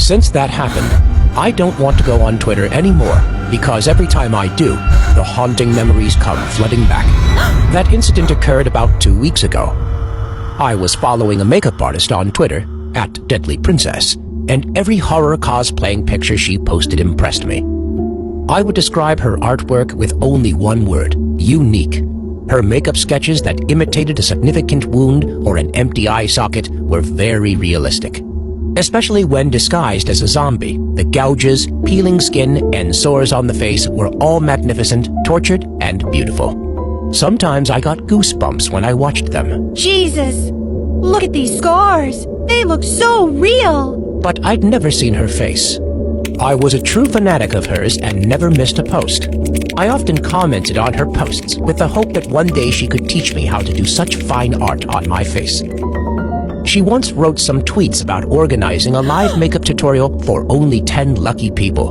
Since that happened, I don't want to go on Twitter anymore because every time I do, the haunting memories come flooding back. That incident occurred about 2 weeks ago. I was following a makeup artist on Twitter, @DeadlyPrincess, and every horror cosplaying picture she posted impressed me. I would describe her artwork with only one word: unique. Her makeup sketches that imitated a significant wound or an empty eye socket were very realistic. Especially when disguised as a zombie, the gouges, peeling skin, and sores on the face were all magnificent, tortured, and beautiful. Sometimes I got goosebumps when I watched them. Jesus! Look at these scars! They look so real! But I'd never seen her face. I was a true fanatic of hers and never missed a post. I often commented on her posts with the hope that one day she could teach me how to do such fine art on my face. She once wrote some tweets about organizing a live makeup tutorial for only 10 lucky people.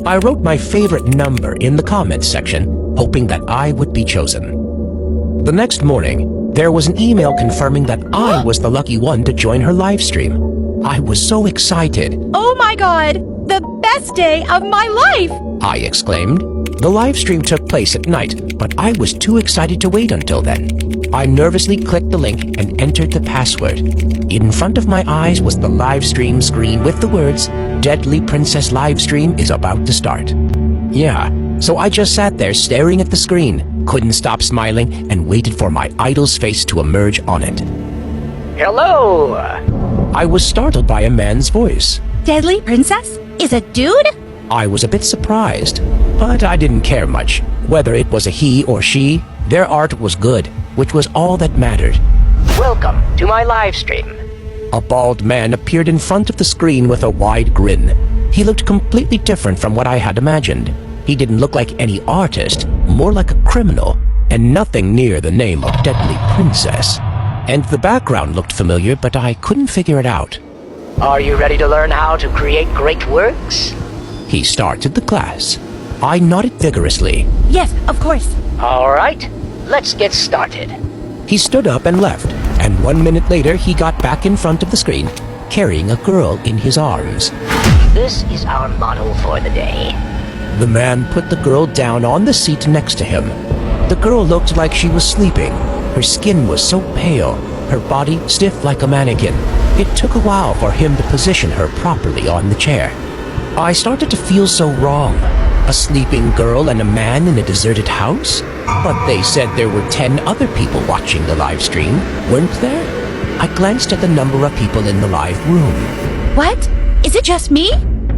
I wrote my favorite number in the comments section, hoping that I would be chosen. The next morning, there was an email confirming that I was the lucky one to join her live stream. I was so excited. Oh my god! The best day of my life! I exclaimed. The live stream took place at night, but I was too excited to wait until then. I nervously clicked the link and entered the password. In front of my eyes was the live stream screen with the words, "Deadly Princess live stream is about to start." Yeah, so I just sat there staring at the screen, couldn't stop smiling, and waited for my idol's face to emerge on it. Hello! I was startled by a man's voice. Deadly Princess? Is a dude? I was a bit surprised, but I didn't care much. Whether it was a he or she, their art was good, which was all that mattered. Welcome to my live stream. A bald man appeared in front of the screen with a wide grin. He looked completely different from what I had imagined. He didn't look like any artist, more like a criminal, and nothing near the name of Deadly Princess. And the background looked familiar, but I couldn't figure it out. Are you ready to learn how to create great works? He started the class. I nodded vigorously. Yes, of course. All right, let's get started. He stood up and left, and 1 minute later he got back in front of the screen, carrying a girl in his arms. This is our model for the day. The man put the girl down on the seat next to him. The girl looked like she was sleeping. Her skin was so pale, her body stiff like a mannequin. It took a while for him to position her properly on the chair. I started to feel so wrong. A sleeping girl and a man in a deserted house? But they said there were 10 other people watching the live stream, weren't there? I glanced at the number of people in the live room. What? Is it just me?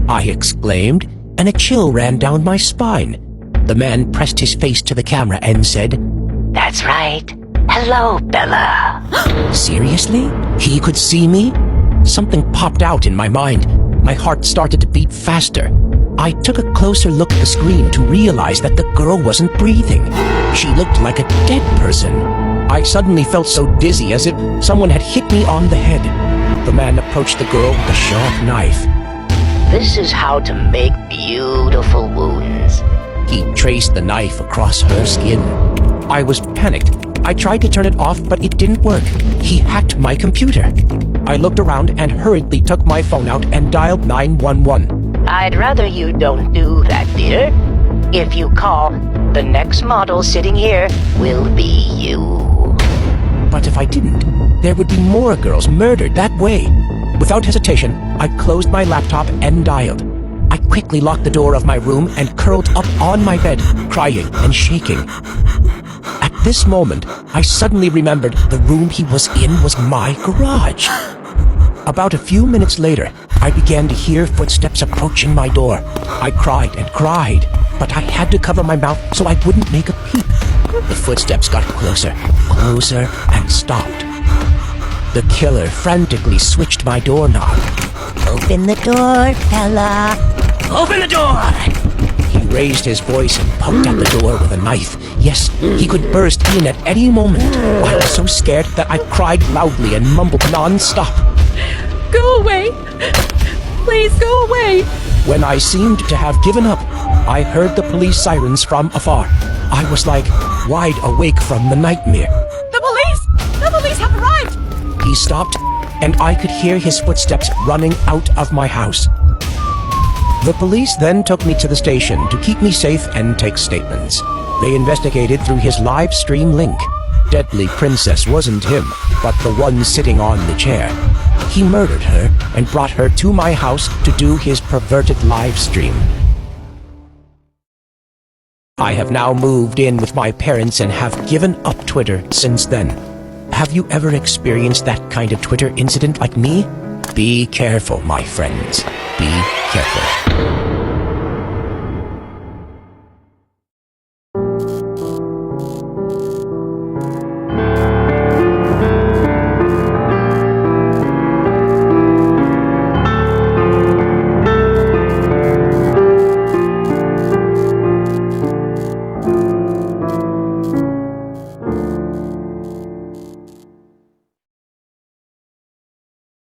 I exclaimed, and a chill ran down my spine. The man pressed his face to the camera and said, That's right. Hello, Bella. Seriously? He could see me? Something popped out in my mind. My heart started to beat faster. I took a closer look at the screen to realize that the girl wasn't breathing. She looked like a dead person. I suddenly felt so dizzy as if someone had hit me on the head. The man approached the girl with a sharp knife. This is how to make beautiful wounds. He traced the knife across her skin. I was panicked. I tried to turn it off, but it didn't work. He hacked my computer. I looked around and hurriedly took my phone out and dialed 911. I'd rather you don't do that, dear. If you call, the next model sitting here will be you. But if I didn't, there would be more girls murdered that way. Without hesitation, I closed my laptop and dialed. I quickly locked the door of my room and curled up on my bed, crying and shaking. At this moment, I suddenly remembered the room he was in was my garage. About a few minutes later, I began to hear footsteps approaching my door. I cried and cried, but I had to cover my mouth so I wouldn't make a peep. The footsteps got closer, closer, and stopped. The killer frantically switched my doorknob. Open the door, Bella. Open the door! He raised his voice and poked at the door with a knife. Yes, he could burst in at any moment. I was so scared that I cried loudly and mumbled non-stop. Go away! Please go away! When I seemed to have given up, I heard the police sirens from afar. I was like wide awake from the nightmare. The police! The police have arrived! He stopped, and I could hear his footsteps running out of my house. The police then took me to the station to keep me safe and take statements. They investigated through his live stream link. Deadly Princess wasn't him, but the one sitting on the chair. He murdered her and brought her to my house to do his perverted live stream. I have now moved in with my parents and have given up Twitter since then. Have you ever experienced that kind of Twitter incident like me? Be careful, my friends. Be careful.